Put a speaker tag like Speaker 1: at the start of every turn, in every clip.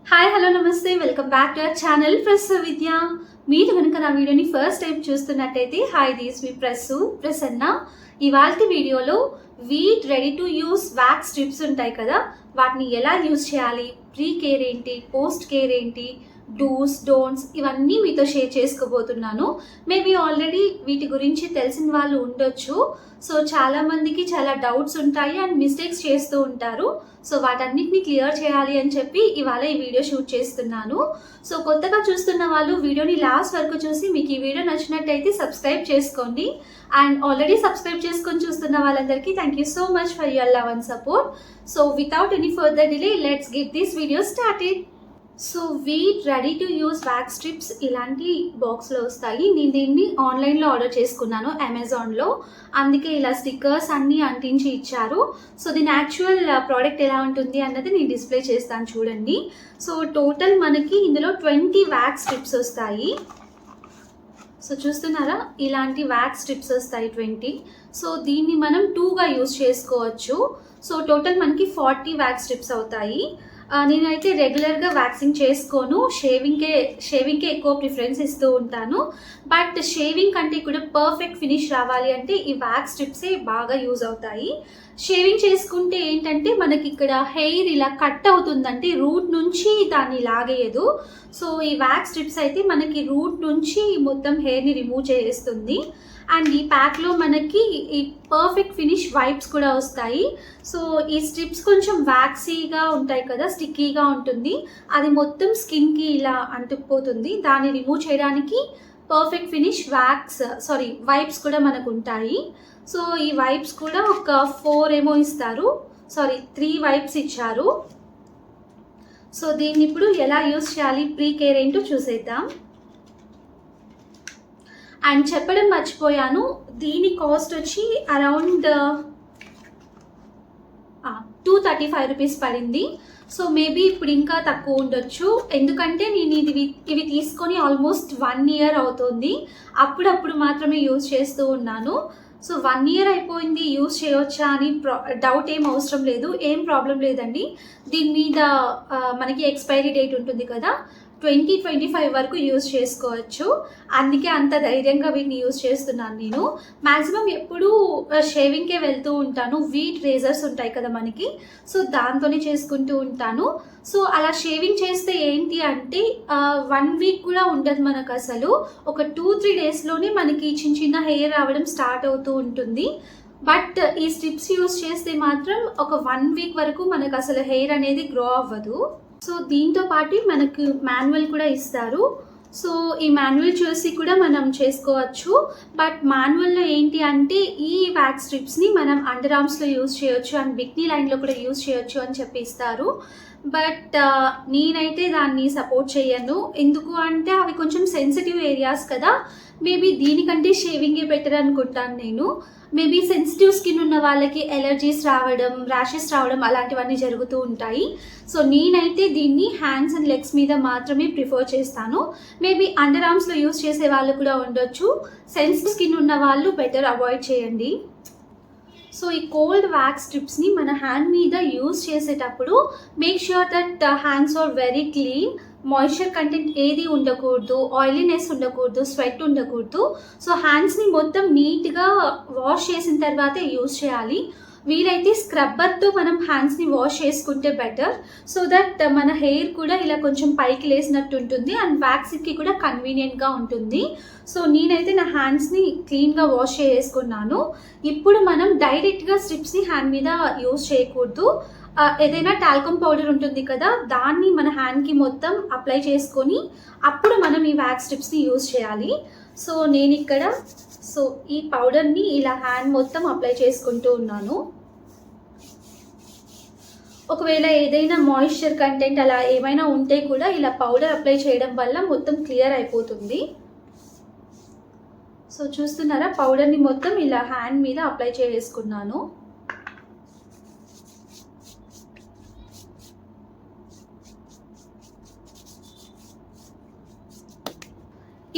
Speaker 1: Hi hello నమస్తే welcome back to our channel Prassu Vidya. మీరు కనుక నా వీడియోని ఫస్ట్ టైం చూస్తున్నట్టయితే హాయ్ దిస్ మీ ప్రసన్న. ఇవాల్టి వీడియోలో Veet ready to use wax strips ఉంటాయి కదా, వాటిని ఎలా యూజ్ చేయాలి, ప్రీ కేర్ ఏంటి, పోస్ట్ కేర్ ఏంటి, డూస్ డోంట్స్ ఇవన్నీ మీతో షేర్ చేసుకోబోతున్నాను. మేబీ ఆల్రెడీ వీటి గురించి తెలిసిన వాళ్ళు ఉండొచ్చు. సో చాలామందికి చాలా డౌట్స్ ఉంటాయి అండ్ మిస్టేక్స్ చేస్తూ ఉంటారు. సో వాటన్నిటిని క్లియర్ చేయాలి అని చెప్పి ఇవాళ ఈ వీడియో షూట్ చేస్తున్నాను. సో కొత్తగా చూస్తున్న వాళ్ళు వీడియోని లాస్ట్ వరకు చూసి మీకు ఈ వీడియో నచ్చినట్టయితే సబ్స్క్రైబ్ చేసుకోండి. అండ్ ఆల్రెడీ సబ్స్క్రైబ్ చేసుకొని చూస్తున్న వాళ్ళందరికీ thank you so much for your love and support. So without any further delay let's get this video started. So wheat ready to use wax strips ఇలాంటి బాక్స్లో వస్తాయి. నేను దీన్ని ఆన్లైన్లో ఆర్డర్ చేసుకున్నాను అమెజాన్లో. అందుకే ఇలా స్టిక్కర్స్ అన్నీ అంటించి ఇచ్చారు. సో దీని యాక్చువల్ ప్రోడక్ట్ ఎలా ఉంటుంది అన్నది నేను డిస్ప్లే చేస్తాను చూడండి. సో టోటల్ మనకి ఇందులో 20 వ్యాక్స్ స్ట్రిప్స్ వస్తాయి. సో చూస్తున్నారా, ఇలాంటి వ్యాక్స్ స్ట్రిప్స్ వస్తాయి 20. సో దీన్ని మనం 2గా యూజ్ చేసుకోవచ్చు. సో టోటల్ మనకి 40 వ్యాక్స్ స్ట్రిప్స్ అవుతాయి. నేనైతే రెగ్యులర్గా వ్యాక్సింగ్ చేసుకోను, షేవింగ్కే ఎక్కువ ప్రిఫరెన్స్ ఇస్తూ ఉంటాను. బట్ షేవింగ్ కంటే కూడా పర్ఫెక్ట్ ఫినిష్ రావాలి అంటే ఈ వ్యాక్స్ స్ట్రిప్సే బాగా యూజ్ అవుతాయి. షేవింగ్ చేసుకుంటే ఏంటంటే మనకి ఇక్కడ హెయిర్ ఇలా కట్ అవుతుందంటే రూట్ నుంచి దాన్ని లాగేయదు. సో ఈ వ్యాక్స్ స్ట్రిప్స్ అయితే మనకి రూట్ నుంచి మొత్తం హెయిర్ని రిమూవ్ చేస్తుంది. అండ్ ఈ ప్యాక్లో మనకి ఈ పర్ఫెక్ట్ ఫినిష్ వైప్స్ కూడా వస్తాయి. సో ఈ స్ట్రిప్స్ కొంచెం వ్యాక్సీగా ఉంటాయి కదా, స్టిక్కీగా ఉంటుంది, అది మొత్తం స్కిన్కి ఇలా అంటుకుపోతుంది. దాన్ని రిమూవ్ చేయడానికి పర్ఫెక్ట్ ఫినిష్ వైప్స్ కూడా మనకు ఉంటాయి. సో ఈ వైప్స్ కూడా ఒక 4 ఏమో ఇస్తారు, 3 వైప్స్ ఇచ్చారు. సో దీన్ని ఇప్పుడు ఎలా యూజ్ చేయాలి, ప్రీ కేర్ ఏంటో చూసేద్దాం. అండ్ చెప్పడం మర్చిపోయాను, దీని కాస్ట్ వచ్చి అరౌండ్ 235 రూపీస్ పడింది. సో మేబీ ఇప్పుడు ఇంకా తక్కువ ఉండొచ్చు, ఎందుకంటే నేను ఇవి తీసుకొని ఆల్మోస్ట్ 1 ఇయర్ అవుతుంది. అప్పుడప్పుడు మాత్రమే యూజ్ చేస్తూ ఉన్నాను. సో 1 ఇయర్ అయిపోయింది, యూజ్ చేయవచ్చా అని డౌట్ ఏం అవసరం లేదు, ఏం ప్రాబ్లం లేదండి. దీని మీద మనకి ఎక్స్పైరీ డేట్ ఉంటుంది కదా, 2025 వరకు యూజ్ చేసుకోవచ్చు. అందుకే అంత ధైర్యంగా వీటిని యూజ్ చేస్తున్నాను. నేను మ్యాక్సిమం ఎప్పుడూ షేవింగ్కే వెళ్తూ ఉంటాను. వీట్ రేజర్స్ ఉంటాయి కదా మనకి, సో దాంతోనే చేసుకుంటూ ఉంటాను. సో అలా షేవింగ్ చేస్తే ఏంటి అంటే 1 వీక్ కూడా ఉండదు మనకు అసలు. ఒక 2-3 డేస్లోనే మనకి చిన్న చిన్న హెయిర్ రావడం స్టార్ట్ అవుతూ ఉంటుంది. బట్ ఈ స్ట్రిప్స్ యూజ్ చేస్తే మాత్రం ఒక 1 వీక్ వరకు మనకు అసలు హెయిర్ అనేది గ్రో అవ్వదు. సో దీంతో పాటు మనకు మాన్యువల్ కూడా ఇస్తారు. సో ఈ మాన్యువల్ చూసి కూడా మనం చేసుకోవచ్చు. బట్ మాన్యువల్లో ఏంటి అంటే ఈ వ్యాక్స్ స్ట్రిప్స్ని మనం అండర్ ఆర్మ్స్లో యూజ్ చేయొచ్చు అండ్ బిక్నీ లైన్లో కూడా యూజ్ చేయొచ్చు అని చెప్పి ఇస్తారు. బట్ నేనైతే దాన్ని సపోర్ట్ చేయను. ఎందుకు అంటే అవి కొంచెం సెన్సిటివ్ ఏరియాస్ కదా, మేబీ దీనికంటే షేవింగే బెటర్ అనుకుంటాను నేను. మేబీ సెన్సిటివ్ స్కిన్ ఉన్న వాళ్ళకి ఎలర్జీస్ రావడం, ర్యాషెస్ రావడం అలాంటివన్నీ జరుగుతూ ఉంటాయి. సో నేనైతే దీన్ని హ్యాండ్స్ అండ్ లెగ్స్ మీద మాత్రమే ప్రిఫర్ చేస్తాను. మేబీ అండర్ ఆర్మ్స్లో యూజ్ చేసే వాళ్ళు కూడా ఉండొచ్చు. సెన్సిటివ్ స్కిన్ ఉన్న వాళ్ళు బెటర్ అవాయిడ్ చేయండి. సో ఈ కోల్డ్ వ్యాక్స్ స్ట్రిప్స్ని మన హ్యాండ్ మీద యూజ్ చేసేటప్పుడు make sure that hands are very clean. Moisture content ఏది ఉండకూడదు, ఆయిలీనెస్ ఉండకూడదు, స్వెట్ ఉండకూడదు. సో హ్యాండ్స్ని మొత్తం నీట్గా వాష్ చేసిన తర్వాతే యూజ్ చేయాలి. వీలైతే స్క్రబ్బర్తో మనం హ్యాండ్స్ని వాష్ చేసుకుంటే బెటర్. సో దట్ మన హెయిర్ కూడా ఇలా కొంచెం పైకి లేసినట్టు ఉంటుంది అండ్ వ్యాక్స్కి కూడా కన్వీనియంట్గా ఉంటుంది. సో నేనైతే నా హ్యాండ్స్ని క్లీన్గా వాష్ చేసుకున్నాను. ఇప్పుడు మనం డైరెక్ట్గా స్ట్రిప్స్ని హ్యాండ్ మీద యూజ్ చేయకూడదు. ఏదైనా టాల్కమ్ పౌడర్ ఉంటుంది కదా, దాన్ని మన హ్యాండ్కి మొత్తం అప్లై చేసుకొని అప్పుడు మనం ఈ వ్యాక్స్ స్ట్రిప్స్ని యూజ్ చేయాలి. సో నేను ఇక్కడ ఈ పౌడర్ని ఇలా హ్యాండ్ మొత్తం అప్లై చేసుకుంటూ ఉన్నాను. ఒకవేళ ఏదైనా మాయిశ్చర్ కంటెంట్ అలా ఏమైనా ఉంటే కూడా ఇలా పౌడర్ అప్లై చేయడం వల్ల మొత్తం క్లియర్ అయిపోతుంది. సో చూస్తున్నారా, పౌడర్ని మొత్తం ఇలా హ్యాండ్ మీద అప్లై చేసుకున్నాను.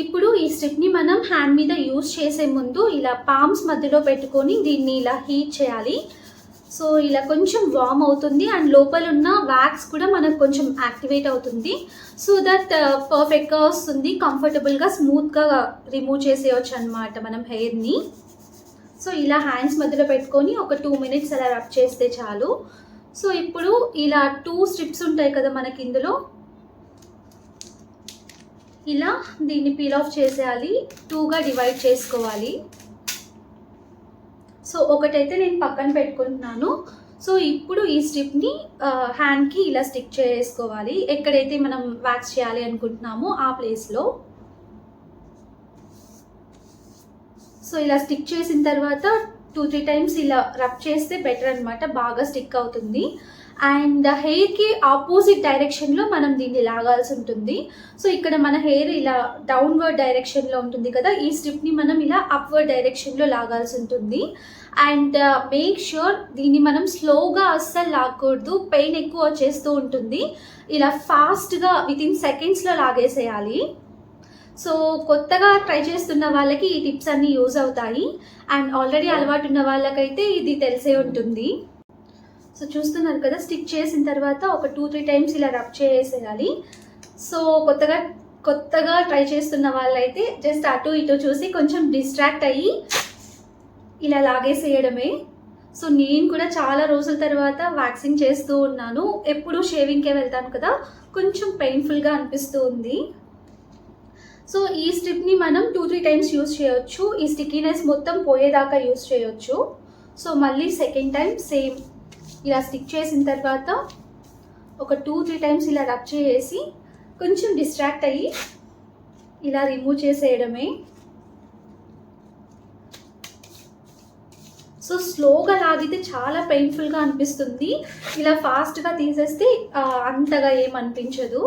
Speaker 1: ఇప్పుడు ఈ స్ట్రిప్ని మనం హ్యాండ్ మీద యూజ్ చేసే ముందు ఇలా పామ్స్ మధ్యలో పెట్టుకొని దీన్ని ఇలా హీట్ చేయాలి. సో ఇలా కొంచెం వార్మ్ అవుతుంది అండ్ లోపల ఉన్న వ్యాక్స్ కూడా మనకు కొంచెం యాక్టివేట్ అవుతుంది. సో దట్ పర్ఫెక్ట్గా వస్తుంది, కంఫర్టబుల్గా స్మూత్గా రిమూవ్ చేసేయచ్చు అనమాట మనం హెయిర్ని. సో ఇలా హ్యాండ్స్ మధ్యలో పెట్టుకొని ఒక 2 minutes అలా రబ్ చేస్తే చాలు. సో ఇప్పుడు ఇలా 2 స్ట్రిప్స్ ఉంటాయి కదా మనకి ఇందులో, ఇలా దీన్ని పీల్ ఆఫ్ చేసేయాలి, 2గా డివైడ్ చేసుకోవాలి. సో ఒకటైతే నేను పక్కన పెట్టుకుంటున్నాను. సో ఇప్పుడు ఈ స్ట్రిప్ని హ్యాండ్కి ఇలా స్టిక్ చేసుకోవాలి, ఎక్కడైతే మనం వ్యాక్స్ చేయాలి అనుకుంటున్నామో ఆ ప్లేస్లో. సో ఇలా స్టిక్ చేసిన తర్వాత 2-3 times ఇలా రబ్ చేస్తే బెటర్ అనమాట, బాగా స్టిక్ అవుతుంది. అండ్ హెయిర్కి ఆపోజిట్ డైరెక్షన్లో మనం దీన్ని లాగాల్సి ఉంటుంది. సో ఇక్కడ మన హెయిర్ ఇలా డౌన్వర్డ్ డైరెక్షన్లో ఉంటుంది కదా, ఈ స్ట్రిప్ని మనం ఇలా అప్వర్డ్ డైరెక్షన్లో లాగాల్సి ఉంటుంది. అండ్ మేక్ ష్యూర్ దీన్ని మనం స్లోగా అస్సలు లాగకూడదు, పెయిన్ ఎక్కువ వచ్చేస్తూ ఉంటుంది. ఇలా ఫాస్ట్గా వితిన్ సెకండ్స్లో లాగేసేయాలి. సో కొత్తగా ట్రై చేస్తున్న వాళ్ళకి ఈ టిప్స్ అన్నీ యూజ్ అవుతాయి. అండ్ ఆల్రెడీ అలవాటు ఉన్న వాళ్ళకైతే ఇది తెలిసే ఉంటుంది. సో చూస్తున్నారు కదా, స్టిక్ చేసిన తర్వాత ఒక 2-3 times ఇలా రబ్ చేసేయాలి. సో కొత్తగా ట్రై చేస్తున్న వాళ్ళైతే జస్ట్ అటు ఇటు చూసి కొంచెం డిస్ట్రాక్ట్ అయ్యి ఇలా లాగేసేయడమే. సో నేను కూడా చాలా రోజుల తర్వాత వ్యాక్సింగ్ చేస్తూ ఉన్నాను, ఎప్పుడు షేవింగ్కే వెళ్తాను కదా, కొంచెం పెయిన్ఫుల్గా అనిపిస్తూ ఉంది. సో ఈ స్ట్రిప్ని మనం 2-3 times యూజ్ చేయొచ్చు, ఈ స్టిక్కీనెస్ మొత్తం పోయేదాకా యూజ్ చేయొచ్చు. సో మళ్ళీ సెకండ్ టైం సేమ్ ఇలా స్టిక్ చేసిన తర్వాత ఒక 2-3 times ఇలా రబ్ చేసి కొంచెం డిస్ట్రాక్ట్ అయ్యి ఇలా రిమూవ్ చేసేయడమే. సో స్లోగా లాగితే చాలా పెయిన్ఫుల్గా అనిపిస్తుంది, ఇలా ఫాస్ట్గా తీసేస్తే అంతగా ఏమనిపించదు.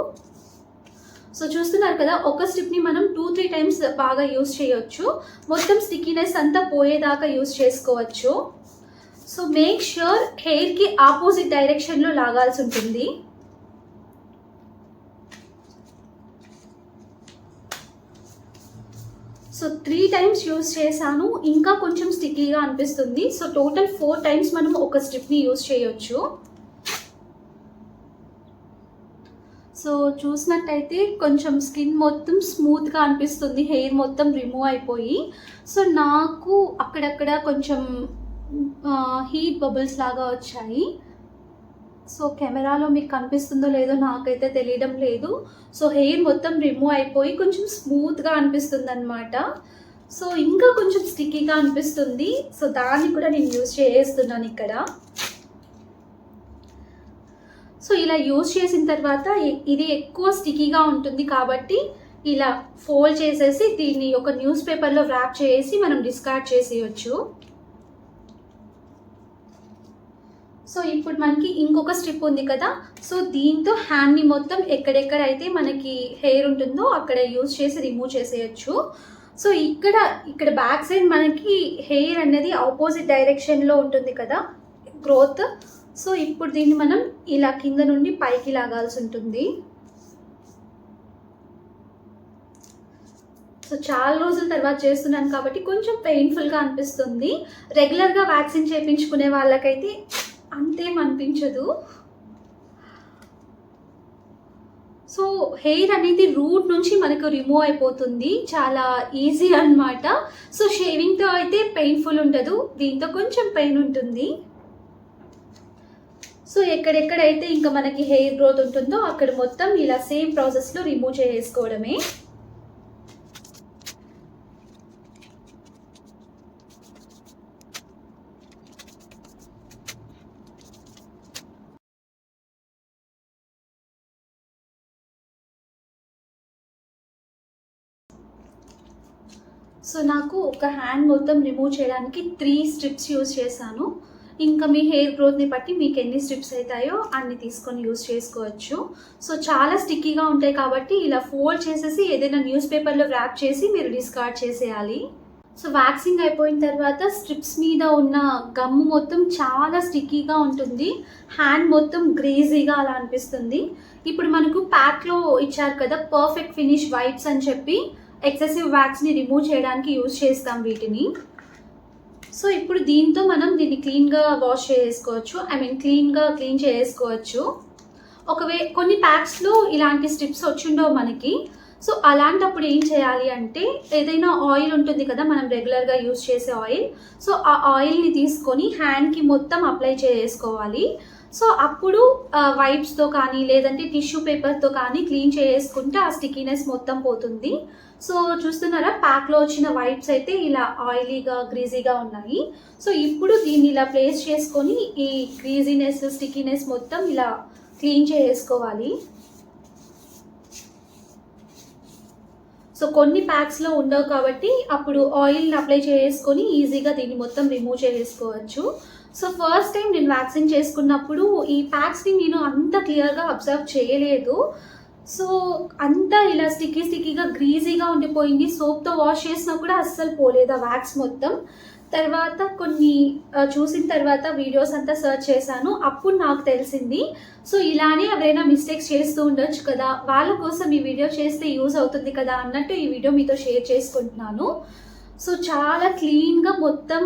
Speaker 1: సో చూస్తున్నారు కదా, ఒక స్ట్రిప్ని మనం 2-3 times బాగా యూజ్ చేయొచ్చు, మొత్తం స్టిక్కీనెస్ అంతా పోయేదాకా యూజ్ చేసుకోవచ్చు. సో మేక్ ష్యూర్ హెయిర్కి ఆపోజిట్ డైరెక్షన్లో లాగాల్సి ఉంటుంది. సో 3 times యూజ్ చేశాను, ఇంకా కొంచెం స్టిక్కీగా అనిపిస్తుంది. సో టోటల్ 4 times మనం ఒక స్ట్రిప్ని యూజ్ చేయొచ్చు. సో చూసినట్టయితే కొంచెం స్కిన్ మొత్తం స్మూత్గా అనిపిస్తుంది, హెయిర్ మొత్తం రిమూవ్ అయిపోయి. సో నాకు అక్కడక్కడ కొంచెం హీట్ బబుల్స్ లాగా వచ్చాయి. సో కెమెరాలో మీకు కనిపిస్తుందో లేదో నాకైతే తెలియడం లేదు. సో హెయిర్ మొత్తం రిమూవ్ అయిపోయి కొంచెం స్మూత్గా అనిపిస్తుంది అనమాట. సో ఇంకా కొంచెం స్టిక్కీగా అనిపిస్తుంది. సో దాన్ని కూడా నేను యూజ్ చేస్తున్నాను ఇక్కడ. సో ఇలా యూజ్ చేసిన తర్వాత ఇది ఎక్కువ స్టిక్కీగా ఉంటుంది కాబట్టి ఇలా ఫోల్డ్ చేసేసి దీన్ని ఒక న్యూస్ పేపర్లో ర్యాప్ చేసి మనం డిస్కార్డ్ చేసేయచ్చు. సో ఇప్పుడు మనకి ఇంకొక స్ట్రిప్ ఉంది కదా, సో దీంతో హ్యాండ్ని మొత్తం ఎక్కడెక్కడైతే మనకి హెయిర్ ఉంటుందో అక్కడ యూజ్ చేసి రిమూవ్ చేసేయచ్చు. సో ఇక్కడ బ్యాక్ సైడ్ మనకి హెయిర్ అనేది ఆపోజిట్ డైరెక్షన్లో ఉంటుంది కదా గ్రోత్. సో ఇప్పుడు దీన్ని మనం ఇలా కింద నుండి పైకి లాగాల్సి ఉంటుంది. సో చాలా రోజుల తర్వాత చేస్తున్నాను కాబట్టి కొంచెం పెయిన్ఫుల్గా అనిపిస్తుంది. రెగ్యులర్గా వ్యాక్సిన్ చేయించుకునే వాళ్ళకైతే అంతేం అనిపించదు. సో హెయిర్ అనేది రూట్ నుంచి మనకు రిమూవ్ అయిపోతుంది, చాలా ఈజీ అన్నమాట. సో షేవింగ్తో అయితే పెయిన్ఫుల్ ఉండదు, దీంతో కొంచెం పెయిన్ ఉంటుంది. సో ఎక్కడెక్కడైతే ఇంకా మనకి హెయిర్ గ్రోత్ ఉంటుందో అక్కడ మొత్తం ఇలా సేమ్ ప్రాసెస్లో రిమూవ్ చేసుకోవడమే. సో నాకు ఒక హ్యాండ్ మొత్తం రిమూవ్ చేయడానికి 3 స్ట్రిప్స్ యూజ్ చేశాను. ఇంకా మీ హెయిర్ గ్రోత్ని బట్టి మీకు ఎన్ని స్ట్రిప్స్ అవుతాయో అన్ని తీసుకొని యూజ్ చేసుకోవచ్చు. సో చాలా స్టిక్కీగా ఉంటాయి కాబట్టి ఇలా ఫోల్డ్ చేసేసి ఏదైనా న్యూస్ పేపర్లో ర్యాప్ చేసి మీరు డిస్కార్డ్ చేసేయాలి. సో వ్యాక్సింగ్ అయిపోయిన తర్వాత స్ట్రిప్స్ మీద ఉన్న గమ్ము మొత్తం చాలా స్టిక్కీగా ఉంటుంది, హ్యాండ్ మొత్తం గ్రేజీగా అలా అనిపిస్తుంది. ఇప్పుడు మనకు ప్యాక్లో ఇచ్చారు కదా పర్ఫెక్ట్ ఫినిష్ వైప్స్ అని చెప్పి, ఎక్సెసివ్ వ్యాక్స్ని రిమూవ్ చేయడానికి యూజ్ చేస్తాం వీటిని. సో ఇప్పుడు దీంతో మనం దీన్ని క్లీన్గా వాష్ చేసుకోవచ్చు, క్లీన్ చేసుకోవచ్చు. కొన్ని ప్యాక్స్లో ఇలాంటి స్ట్రిప్స్ వచ్చిండవు మనకి. సో అలాంటప్పుడు ఏం చేయాలి అంటే, ఏదైనా ఆయిల్ ఉంటుంది కదా మనం రెగ్యులర్గా యూజ్ చేసే ఆయిల్, సో ఆ ఆయిల్ని తీసుకొని హ్యాండ్కి మొత్తం అప్లై చేసుకోవాలి. సో అప్పుడు వైప్స్తో కానీ లేదంటే టిష్యూ పేపర్తో కానీ క్లీన్ చేసుకుంటే ఆ స్టిక్కీనెస్ మొత్తం పోతుంది. సో చూస్తున్నారా, ప్యాక్లో వచ్చిన వైప్స్ అయితే ఇలా ఆయిలీగా గ్రీజీగా ఉన్నాయి. సో ఇప్పుడు దీన్ని ఇలా ప్లేస్ చేసుకొని ఈ గ్రీజీనెస్ స్టిక్కీనెస్ మొత్తం ఇలా క్లీన్ చేసుకోవాలి. సో కొన్ని ప్యాక్స్లో ఉండవు కాబట్టి అప్పుడు ఆయిల్ని అప్లై చేసుకొని ఈజీగా దీన్ని మొత్తం రిమూవ్ చేసుకోవచ్చు. సో ఫస్ట్ టైం నేను వ్యాక్సిన్ చేసుకున్నప్పుడు ఈ ప్యాక్స్ని నేను అంత క్లియర్గా అబ్జర్వ్ చేయలేదు. సో అంతా ఇలా స్టిక్కీగా గ్రీజీగా ఉండిపోయింది. సోప్తో వాష్ చేసినా కూడా అస్సలు పోలేదు ఆ వ్యాక్స్ మొత్తం. తర్వాత కొన్ని చూసిన తర్వాత వీడియోస్ అంతా సర్చ్ చేశాను, అప్పుడు నాకు తెలిసింది. సో ఇలానే ఎవరైనా మిస్టేక్స్ చేస్తూ ఉండొచ్చు కదా, వాళ్ళ కోసం ఈ వీడియో చేస్తే యూజ్ అవుతుంది కదా అన్నట్టు ఈ వీడియో మీతో షేర్ చేసుకుంటున్నాను. సో చాలా క్లీన్గా మొత్తం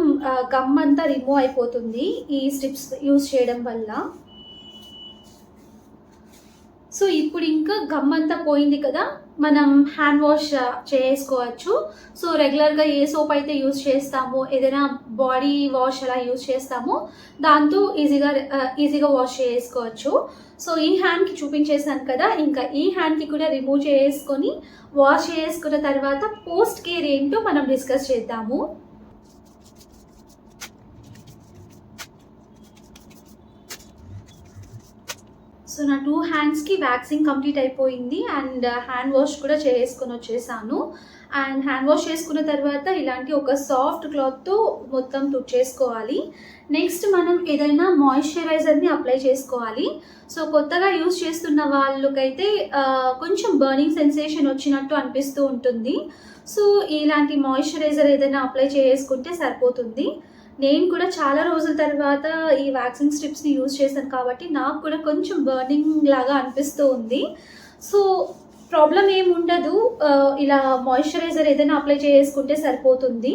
Speaker 1: గమ్ అంతా రిమూవ్ అయిపోతుంది ఈ స్ట్రిప్స్ యూజ్ చేయడం వల్ల. సో ఇప్పుడు ఇంకా గమ్ అంతా పోయింది కదా, మనం హ్యాండ్ వాష్ చేసుకోవచ్చు. సో రెగ్యులర్గా ఏ సోప్ అయితే యూజ్ చేస్తామో, ఏదైనా బాడీ వాష్ అలా యూజ్ చేస్తామో దాంతో ఈజీగా వాష్ చేసుకోవచ్చు. సో ఈ హ్యాండ్కి చూపించేసాను కదా, ఇంకా ఈ హ్యాండ్కి కూడా రిమూవ్ చేసుకొని వాష్ చేసుకున్న తర్వాత పోస్ట్ కేర్ ఏంటో మనం డిస్కస్ చేద్దాము. సో నా 2 హ్యాండ్స్కి వ్యాక్సిన్ కంప్లీట్ అయిపోయింది అండ్ హ్యాండ్ వాష్ కూడా చేసుకొని వచ్చేసాను. అండ్ హ్యాండ్ వాష్ చేసుకున్న తర్వాత ఇలాంటి ఒక సాఫ్ట్ క్లాత్తో మొత్తం తుడిచేసుకోవాలి. నెక్స్ట్ మనం ఏదైనా మాయిశ్చరైజర్ని అప్లై చేసుకోవాలి. సో కొత్తగా యూజ్ చేస్తున్న వాళ్ళకైతే కొంచెం బర్నింగ్ సెన్సేషన్ వచ్చినట్టు అనిపిస్తూ ఉంటుంది. సో ఇలాంటి మాయిశ్చరైజర్ ఏదైనా అప్లై చేసుకుంటే సరిపోతుంది. నేను కూడా చాలా రోజుల తర్వాత ఈ వ్యాక్సిన్ స్ట్రిప్స్ని యూజ్ చేశాను కాబట్టి నాకు కూడా కొంచెం బర్నింగ్ లాగా అనిపిస్తూ ఉంది. సో ప్రాబ్లం ఏముండదు, ఇలా మాయిశ్చరైజర్ ఏదైనా అప్లై చేసుకుంటే సరిపోతుంది.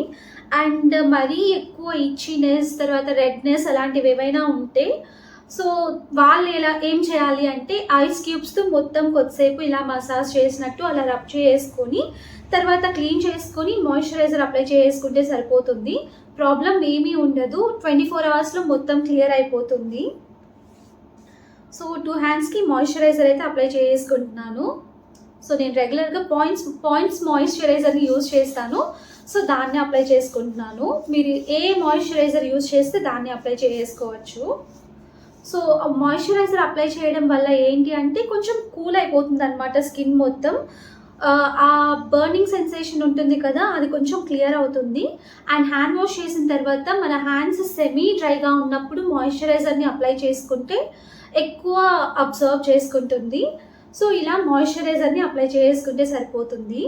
Speaker 1: అండ్ మరీ ఎక్కువ ఇచ్చినెస్ తర్వాత రెడ్నెస్ అలాంటివి ఏమైనా ఉంటే సో వాళ్ళు ఏం చేయాలి అంటే ఐస్ క్యూబ్స్తో మొత్తం కొద్దిసేపు ఇలా మసాజ్ చేసినట్టు అలా రబ్ చేసుకొని తర్వాత క్లీన్ చేసుకొని మాయిశ్చరైజర్ అప్లై చేసుకుంటే సరిపోతుంది. ప్రాబ్లం ఏమీ ఉండదు, 24 అవర్స్లో మొత్తం క్లియర్ అయిపోతుంది. సో 2 హ్యాండ్స్కి మాయిశ్చరైజర్ అయితే అప్లై చేసుకుంటున్నాను. సో నేను రెగ్యులర్గా పాయింట్స్ మాయిశ్చరైజర్ని యూజ్ చేస్తాను. సో దాన్ని అప్లై చేసుకుంటున్నాను. మీరు ఏ మాయిశ్చరైజర్ యూజ్ చేస్తే దాన్ని అప్లై చేసుకోవచ్చు. సో మాయిశ్చరైజర్ అప్లై చేయడం వల్ల ఏంటి అంటే కొంచెం కూల్ అయిపోతుంది అనమాట స్కిన్ మొత్తం. ఆ బర్నింగ్ సెన్సేషన్ ఉంటుంది కదా, అది కొంచెం క్లియర్ అవుతుంది. అండ్ హ్యాండ్ వాష్ చేసిన తర్వాత మన హ్యాండ్స్ సెమీ డ్రైగా ఉన్నప్పుడు మాయిశ్చరైజర్ని అప్లై చేసుకుంటే ఎక్కువ అబ్జర్వ్ చేసుకుంటుంది. సో ఇలా మాయిశ్చరైజర్ని అప్లై చేసుకుంటే సరిపోతుంది.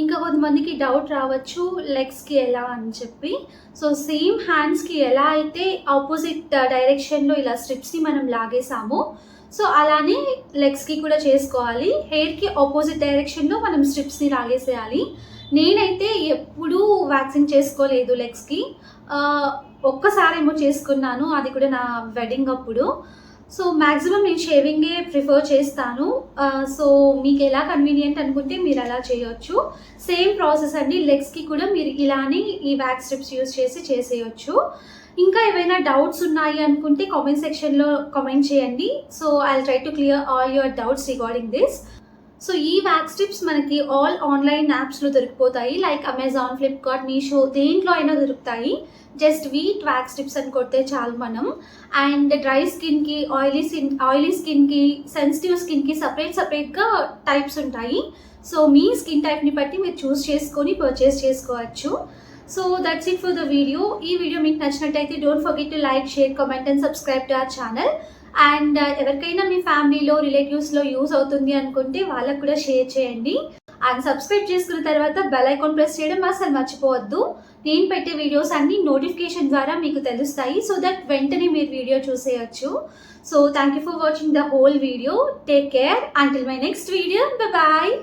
Speaker 1: ఇంకా కొంతమందికి డౌట్ రావచ్చు లెగ్స్కి ఎలా అని చెప్పి. సో సేమ్ హ్యాండ్స్కి ఎలా అయితే ఆపోజిట్ డైరెక్షన్లో ఇలా స్ట్రిప్స్ని మనం లాగేసామో సో అలానే లెగ్స్కి కూడా చేసుకోవాలి. హెయిర్కి ఆపోజిట్ డైరెక్షన్లో మనం స్ట్రిప్స్ని లాగేసేయాలి. నేనైతే ఎప్పుడూ వ్యాక్సిన్ చేసుకోలేదు లెగ్స్కి, ఒక్కసారేమో చేసుకున్నాను, అది కూడా నా వెడ్డింగ్ అప్పుడు. సో మ్యాక్సిమం నేను షేవింగే ప్రిఫర్ చేస్తాను. సో మీకు ఎలా కన్వీనియంట్ అనుకుంటే మీరు అలా చేయొచ్చు. సేమ్ ప్రాసెస్ అండి, లెగ్స్కి కూడా మీరు ఇలానే ఈ వ్యాక్స్ స్ట్రిప్స్ యూజ్ చేసేయచ్చు. ఇంకా ఏవైనా డౌట్స్ ఉన్నాయి అనుకుంటే కామెంట్ సెక్షన్లో కామెంట్ చేయండి. So I will try to clear all your doubts regarding this. So ఈ వ్యాక్స్ స్ట్రిప్స్ మనకి ఆల్ ఆన్లైన్ యాప్స్లో దొరికిపోతాయి, లైక్ అమెజాన్, ఫ్లిప్కార్ట్, మీషో, దేంట్లో అయినా దొరుకుతాయి. జస్ట్ వీట్ వ్యాక్స్ స్ట్రిప్స్ అని కొడితే చాలు మనం. అండ్ డ్రై స్కిన్కి, ఆయిలీ స్కిన్కి, సెన్సిటివ్ స్కిన్కి సపరేట్గా టైప్స్ ఉంటాయి. సో మీ స్కిన్ టైప్ని బట్టి మీరు చూస్ చేసుకొని పర్చేస్ చేసుకోవచ్చు. So that's it for the video. ఈ వీడియో మీకు నచ్చినట్టయితే don't forget to like, share, comment and subscribe to our channel. And ఎవరికైనా మీ ఫ్యామిలీలో, రిలేటివ్స్లో యూజ్ అవుతుంది అనుకుంటే వాళ్ళకు కూడా షేర్ చేయండి. అండ్ సబ్స్క్రైబ్ చేసుకున్న తర్వాత బెల్ ఐకాన్ ప్రెస్ చేయడం అసలు మర్చిపోవద్దు. నేను పెట్టే వీడియోస్ అన్ని నోటిఫికేషన్ ద్వారా మీకు తెలుస్తాయి, సో దట్ వెంటనే మీరు వీడియో చూసేయచ్చు. So thank you for watching the whole video. Take care until my next video. Bye.